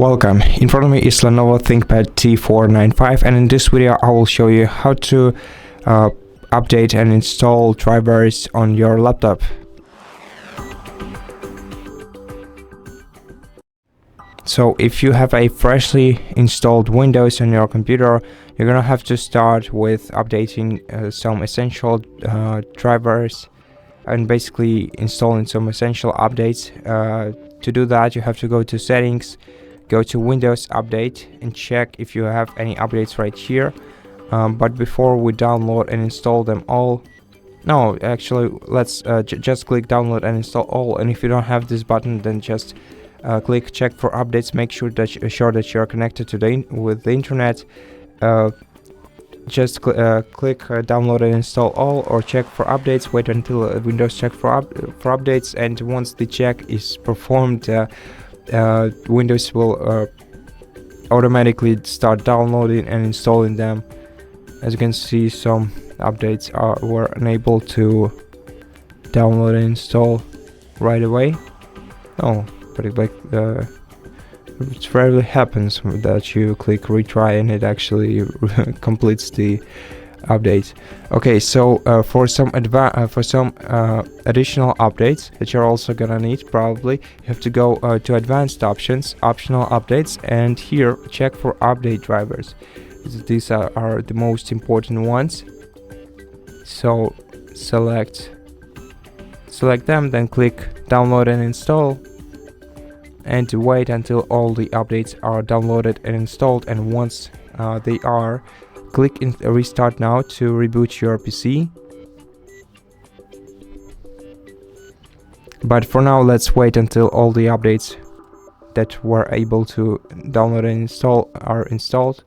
Welcome. In front of me is Lenovo ThinkPad T495, and in this video I will show you how to update and install drivers on your laptop. So if you have a freshly installed Windows on your computer, you're gonna have to start with updating some essential drivers and basically installing some essential updates. To do that, you have to go to Settings, go to Windows Update, and check if you have any updates right here. But before we download and install them all, no, actually let's just click download and install all. And if you don't have this button, then just click check for updates. Make sure that you're connected to with the internet. Just click download and install all, or check for updates. Wait until Windows check for updates, and once the check is performed, Windows will automatically start downloading and installing them. As you can see, some updates were unable to download and install right away. Oh, but it rarely happens that you click retry and it actually completes the update. Okay, so for some additional updates that you're also gonna need, probably you have to go to advanced options, optional updates, and here check for update drivers. These are the most important ones. So select them, then click download and install, and wait until all the updates are downloaded and installed. And once they are, click restart now to reboot your PC. But for now, let's wait until all the updates that were able to download and install are installed.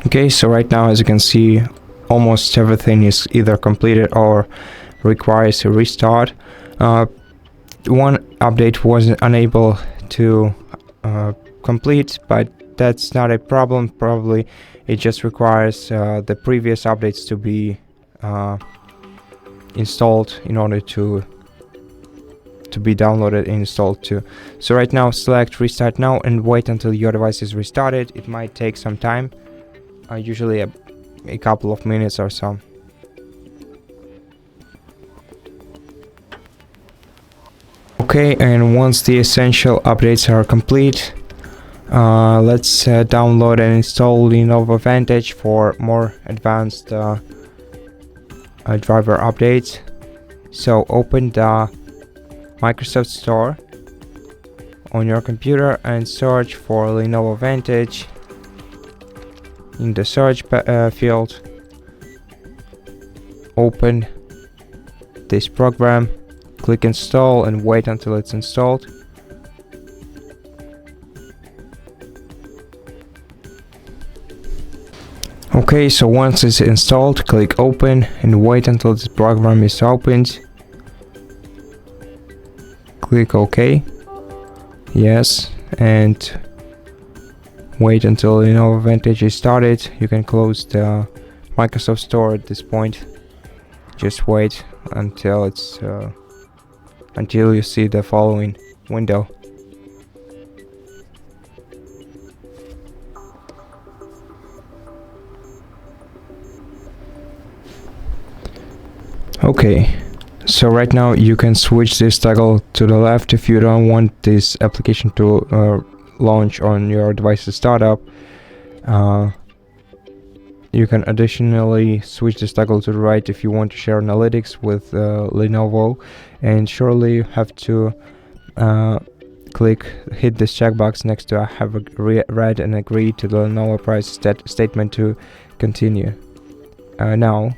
Okay, so right now, as you can see, almost everything is either completed or requires a restart. One update was unable to complete, but that's not a problem. Probably it just requires the previous updates to be installed in order to be downloaded and installed too. So right now, select restart now and wait until your device is restarted. It might take some time, usually a couple of minutes or so. Okay, and once the essential updates are complete, let's download and install Lenovo Vantage for more advanced driver updates. So open the Microsoft Store on your computer and search for Lenovo Vantage in the search field. Open this program, click install, and wait until it's installed. Okay, so once it's installed, click open and wait until this program is opened. Click OK. Yes, and wait until Lenovo Vantage is started. You can close the Microsoft Store at this point. Just wait until it's until you see the following window. Okay, so right now you can switch this toggle to the left if you don't want this application to launch on your device's startup. You can additionally switch this toggle to the right if you want to share analytics with Lenovo, and surely you have to hit this checkbox next to I have read and agreed to the Lenovo price statement to continue. Now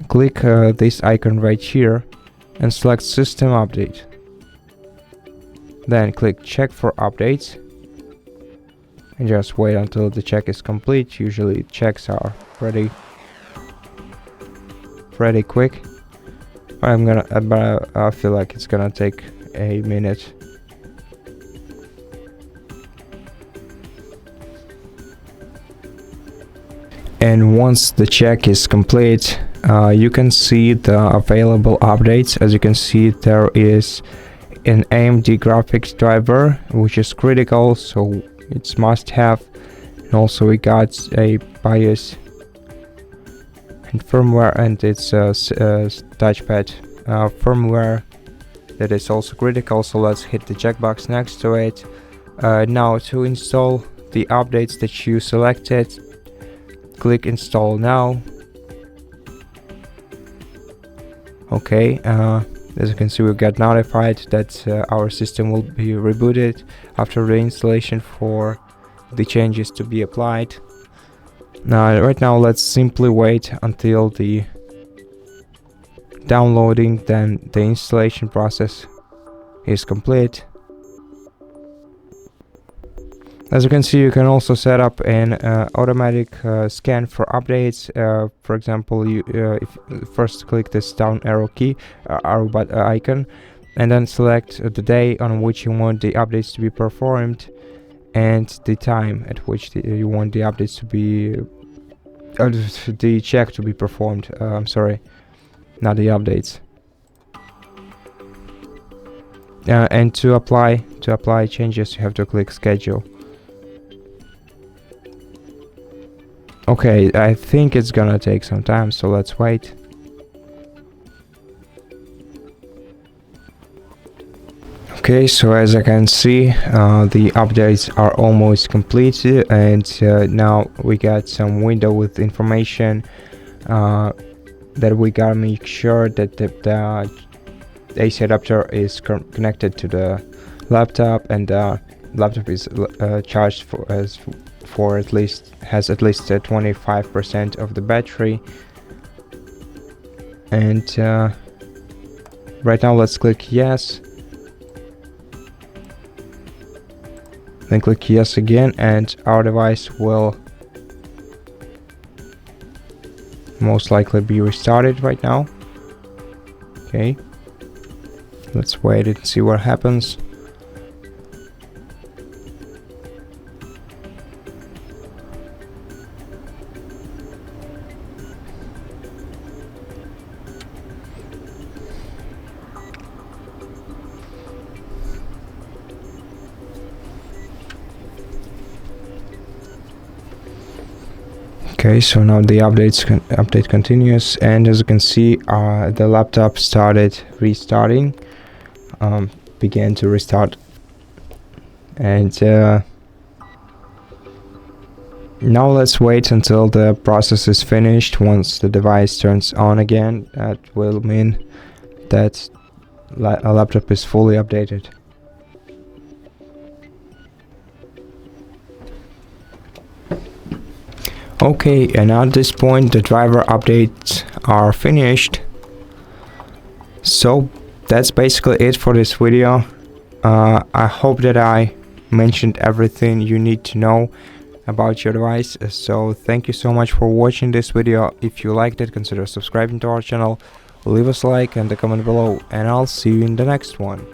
click this icon right here and select System Update. Then click check for updates and just wait until the check is complete. Usually checks are pretty quick. But I feel like it's gonna take a minute. And once the check is complete, you can see the available updates. As you can see, there is an AMD graphics driver, which is critical, so it's must have. And also we got a BIOS and firmware, and it's a touchpad firmware that is also critical, so let's hit the checkbox next to it. Now to install the updates that you selected, click install now. Okay, as you can see, we got notified that our system will be rebooted after the installation for the changes to be applied. Now, right now, let's simply wait until the downloading, then the installation process is complete. As you can see, you can also set up an automatic scan for updates. For example, you if first click this down arrow key, arrow icon, and then select the day on which you want the updates to be performed and the time at which you want the updates to be, the check to be performed. I'm sorry, not the updates. And to apply changes, you have to click schedule. Okay, I think it's gonna take some time, so let's wait. Okay, so as I can see, the updates are almost completed, and now we got some window with information that we gotta make sure that the AC adapter is connected to the laptop, and the laptop is charged for at least 25% of the battery. And right now let's click yes, then click yes again, and our device will most likely be restarted right now. Okay, let's wait and see what happens. Okay, so now the update continues, and as you can see, the laptop started restarting, began to restart, and now let's wait until the process is finished. Once the device turns on again, that will mean that a laptop is fully updated. Okay, and at this point the driver updates are finished. So that's basically it for this video. I hope that I mentioned everything you need to know about your device. So thank you so much for watching this video. If you liked it, consider subscribing to our channel, leave us a like and a comment below, and I'll see you in the next one.